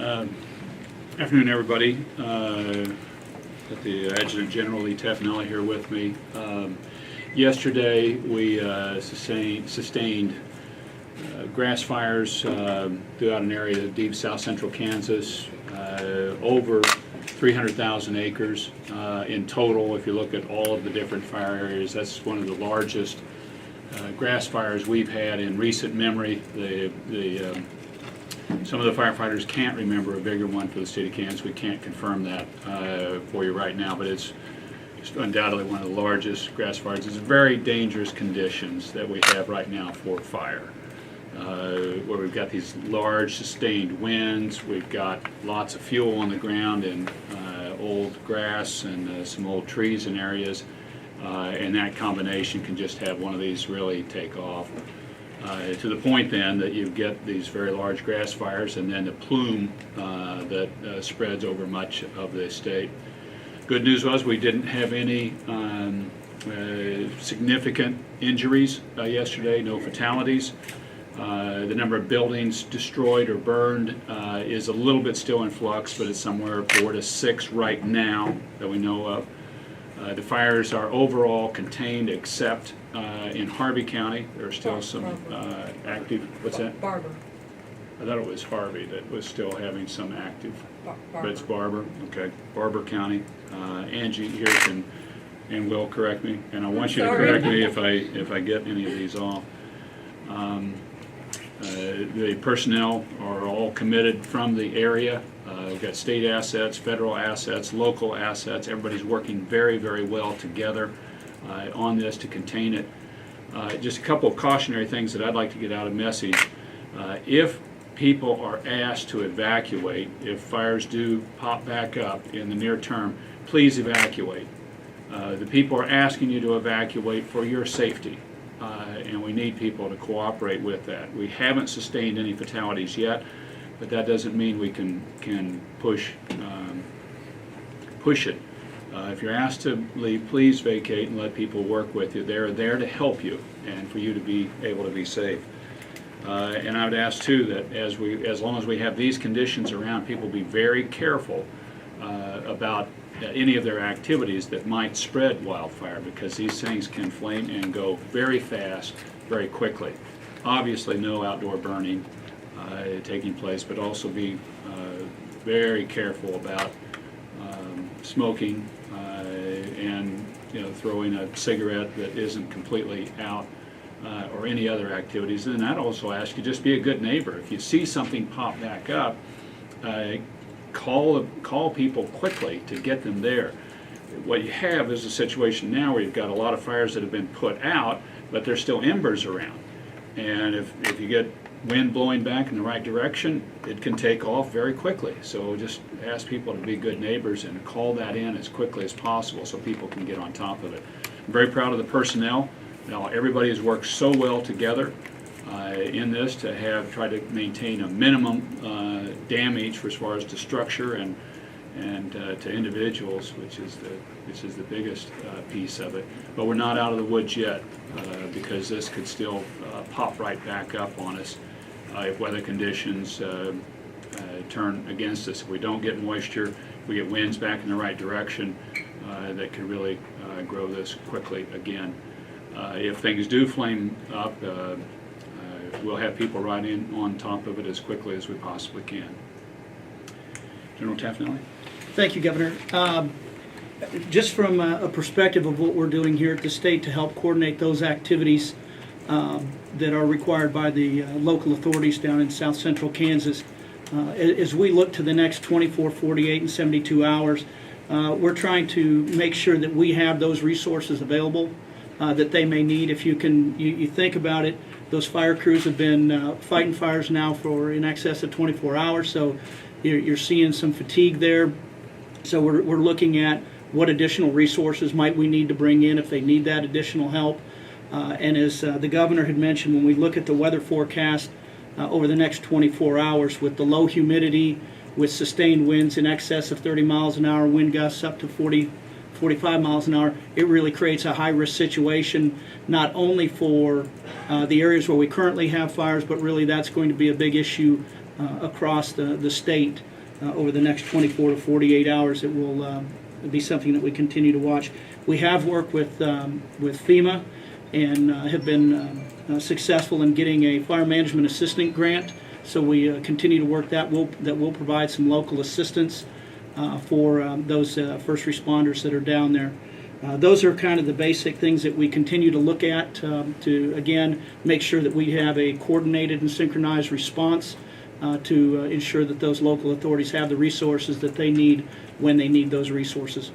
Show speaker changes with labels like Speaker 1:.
Speaker 1: Afternoon, everybody. Got the Adjutant General Lee Tafanelli here with me. Yesterday, we sustained grass fires throughout an area of deep south central Kansas, over 300,000 acres in total. If you look at all of the different fire areas, that's one of the largest grass fires we've had in recent memory. Some of the firefighters can't remember a bigger one for the state of Kansas. We can't confirm that for you right now, but it's undoubtedly one of the largest grass fires. It's very dangerous conditions that we have right now for fire, where we've got these large sustained winds, we've got lots of fuel on the ground and old grass and some old trees in areas, and that combination can just have one of these really take off. To the point then that you get these very large grass fires and then the plume that spreads over much of the state. Good news was we didn't have any significant injuries yesterday, no fatalities. The number of buildings destroyed or burned is a little bit still in flux, but it's somewhere 4 to 6 right now that we know of. The fires are overall contained except in Harvey County. There are still some active, what's that?
Speaker 2: Barber.
Speaker 1: I thought it was Harvey that was still having some active, but it's Barber, okay. Barber County. Angie here can and will correct me, and I want you to correct me if I get any of these off. The personnel are all committed from the area. We've got state assets, federal assets, local assets. Everybody's working very, very well together on this to contain it. Just a couple of cautionary things that I'd like to get out of message. If people are asked to evacuate, if fires do pop back up in the near term, please evacuate. The people are asking you to evacuate for your safety, and we need people to cooperate with that. We haven't sustained any fatalities yet, but that doesn't mean we can push it. If you're asked to leave, please vacate and let people work with you. They're there to help you and for you to be able to be safe. And I would ask too that as long as we have these conditions around, people be very careful about any of their activities that might spread wildfire, because these things can flame and go very fast, very quickly. Obviously, no outdoor burning taking place, but also be very careful about smoking and throwing a cigarette that isn't completely out, or any other activities. And I'd also ask you just be a good neighbor. If you see something pop back up, call people quickly to get them there. What you have is a situation now where you've got a lot of fires that have been put out, but there's still embers around. And if you get wind blowing back in the right direction, it can take off very quickly. So just ask people to be good neighbors and call that in as quickly as possible so people can get on top of it. I'm very proud of the personnel. Now, everybody has worked so well together in this to try to maintain a minimum damage as far as to structure and to individuals, which is the biggest piece of it. But we're not out of the woods yet, because this could still pop right back up on us if weather conditions turn against us. If we don't get moisture, if we get winds back in the right direction, that could really grow this quickly again. If things do flame up, we'll have people right in on top of it as quickly as we possibly can. General Tafanelli.
Speaker 3: Thank you, Governor. Just from a perspective of what we're doing here at the state to help coordinate those activities that are required by the local authorities down in south central Kansas, as we look to the next 24, 48, and 72 hours, we're trying to make sure that we have those resources available that they may need. If you think about it, those fire crews have been fighting fires now for in excess of 24 hours, so you're seeing some fatigue there. So we're looking at what additional resources might we need to bring in if they need that additional help. And as the governor had mentioned, when we look at the weather forecast over the next 24 hours with the low humidity, with sustained winds in excess of 30 miles an hour, wind gusts up to 45 miles an hour, it really creates a high-risk situation, not only for the areas where we currently have fires, but really that's going to be a big issue across the state over the next 24 to 48 hours. It will be something that we continue to watch. We have worked with FEMA and have been successful in getting a fire management assistant grant. So we continue to work that will provide some local assistance for those first responders that are down there. Those are kind of the basic things that we continue to look at to, again, make sure that we have a coordinated and synchronized response to ensure that those local authorities have the resources that they need when they need those resources.